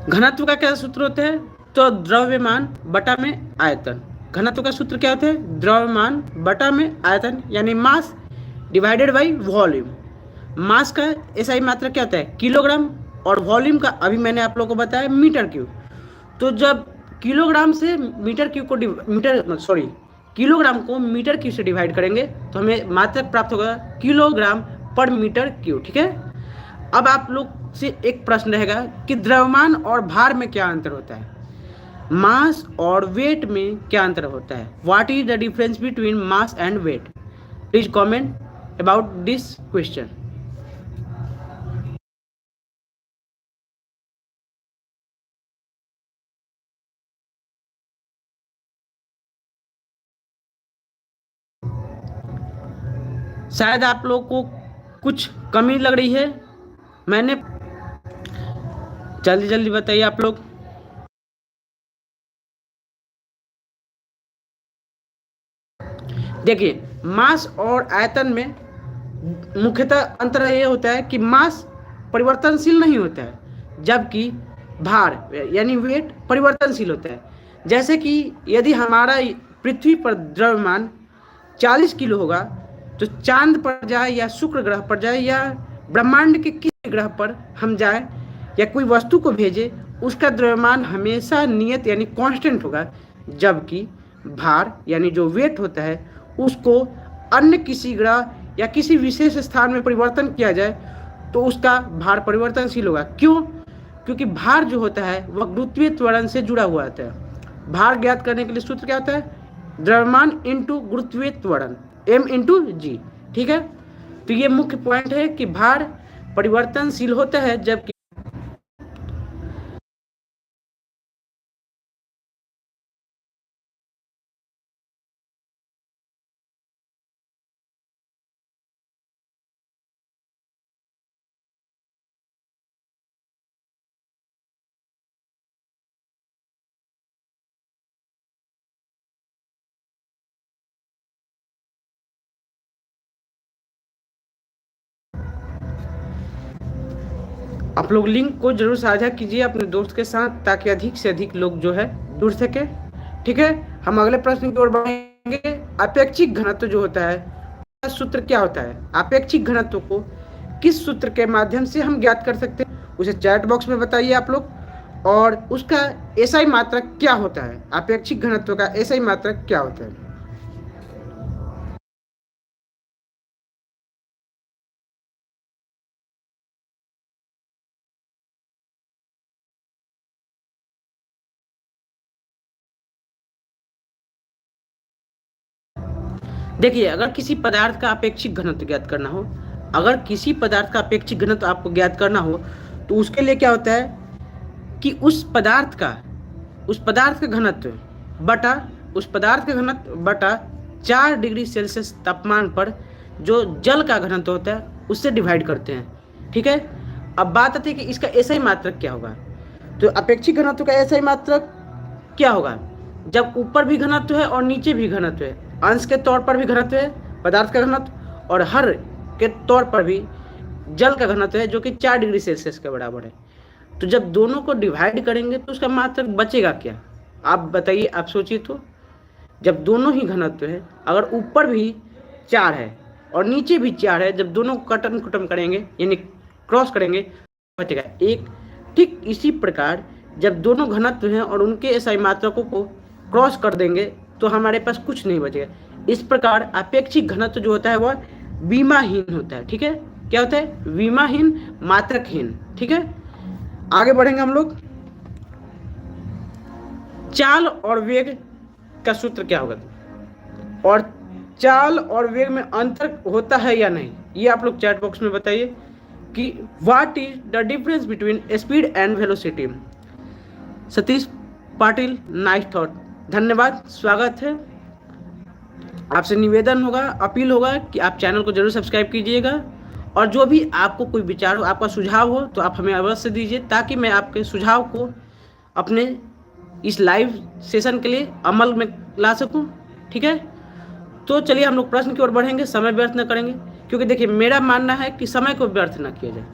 घनत्व का क्या सूत्र होता है? तो द्रव्यमान बटा में आयतन। घनत्व का सूत्र क्या होता है? द्रव्यमान बटा में आयतन, यानी मास डिवाइडेड बाई वॉल्यूम। मास का एसआई मात्रा क्या होता है? किलोग्राम, और वॉल्यूम का अभी मैंने आप लोगों को बताया मीटर क्यूब। तो जब किलोग्राम से मीटर क्यूब को किलोग्राम को मीटर क्यूब से डिवाइड करेंगे तो हमें मात्रक प्राप्त होगा किलोग्राम पर मीटर क्यूब। ठीक है। अब आप लोग से एक प्रश्न रहेगा कि द्रव्यमान और भार में क्या अंतर होता है, मास और वेट में क्या अंतर होता है? What is the difference between mass and weight? Please comment about this question. शायद आप लोग को कुछ कमी लग रही है, मैंने जल्दी जल्दी बताइए आप लोग। देखिए, मास और आयतन में मुख्यतः अंतर ये होता है कि मास परिवर्तनशील नहीं होता है, जबकि भार यानी वेट परिवर्तनशील होता है। जैसे कि यदि हमारा पृथ्वी पर द्रव्यमान 40 किलो होगा, तो चांद पर जाए या शुक्र ग्रह पर जाए या ब्रह्मांड के किसी ग्रह पर हम जाए या कोई वस्तु को भेजे, उसका द्रव्यमान हमेशा नियत यानी कांस्टेंट होगा। जबकि भार यानी जो वेट होता है उसको अन्य किसी ग्रह या किसी विशेष स्थान में परिवर्तन किया जाए तो उसका भार परिवर्तनशील होगा। क्यों? क्योंकि भार जो होता है वह गुरुत्वीय त्वरण से जुड़ा हुआ होता है। भार ज्ञात करने के लिए सूत्र क्या होता है? द्रव्यमान इंटू गुरुत्वीय त्वरण, m इंटू जी। ठीक है। तो ये मुख्य पॉइंट है कि भार परिवर्तनशील होता है, जबकि आप लोग लिंक को जरूर साझा कीजिए अपने दोस्त के साथ, ताकि अधिक से अधिक लोग जो है जुड़ सके। ठीक है। हम अगले प्रश्न की ओर बढ़ेंगे। अपेक्षिक घनत्व जो होता है सूत्र क्या होता है? अपेक्षिक घनत्व को किस सूत्र के माध्यम से हम ज्ञात कर सकते हैं, उसे चैट बॉक्स में बताइए आप लोग। और उसका एसआई मात्रक क्या होता है? अपेक्षिक घनत्व का एसआई मात्रक क्या होता है? देखिए, अगर किसी पदार्थ का अपेक्षिक घनत्व ज्ञात करना हो, अगर किसी पदार्थ का अपेक्षिक घनत्व आपको ज्ञात करना हो, तो उसके लिए क्या होता है कि उस पदार्थ का घनत्व बटा बटा 4 डिग्री सेल्सियस तापमान पर जो जल का घनत्व होता है उससे डिवाइड करते हैं। ठीक है। अब बात आती है कि इसका एसआई मात्रक क्या होगा। तो अपेक्षिक घनत्व का एसआई मात्रक क्या होगा? जब ऊपर भी घनत्व है और नीचे भी घनत्व है, अंश के तौर पर भी घनत्व है पदार्थ का घनत्व, और हर के तौर पर भी जल का घनत्व है जो कि 4 डिग्री सेल्सियस के बराबर है। तो जब दोनों को डिवाइड करेंगे तो उसका मात्रक बचेगा क्या? आप बताइए, आप सोचिए। तो जब दोनों ही घनत्व है, अगर ऊपर भी 4 है और नीचे भी 4 है, जब दोनों को कटन कुटम करेंगे यानी क्रॉस करेंगे, बचेगा 1। ठीक इसी प्रकार जब दोनों घनत्व हैं और उनके एसआई मात्रकों को क्रॉस कर देंगे तो हमारे पास कुछ नहीं बचेगा। इस प्रकार अपेक्षिक घनत्व जो होता है वह विमाहीन होता है। ठीक है। क्या होता है? विमाहीन, मात्रकहीन। ठीक है। आगे बढ़ेंगे हम लोग। चाल और वेग का सूत्र क्या होगा, और चाल और वेग में अंतर होता है या नहीं, ये आप लोग चैट बॉक्स में बताइए कि what is the difference between speed and velocity. Satish Patil, nice thought, धन्यवाद, स्वागत है। आपसे निवेदन होगा, अपील होगा कि आप चैनल को जरूर सब्सक्राइब कीजिएगा, और जो भी आपको कोई विचार हो, आपका सुझाव हो, तो आप हमें अवश्य दीजिए, ताकि मैं आपके सुझाव को अपने इस लाइव सेशन के लिए अमल में ला सकूं। ठीक है। तो चलिए हम लोग प्रश्न की ओर बढ़ेंगे, समय व्यर्थ न करेंगे, क्योंकि देखिए मेरा मानना है कि समय को व्यर्थ न किया जाए।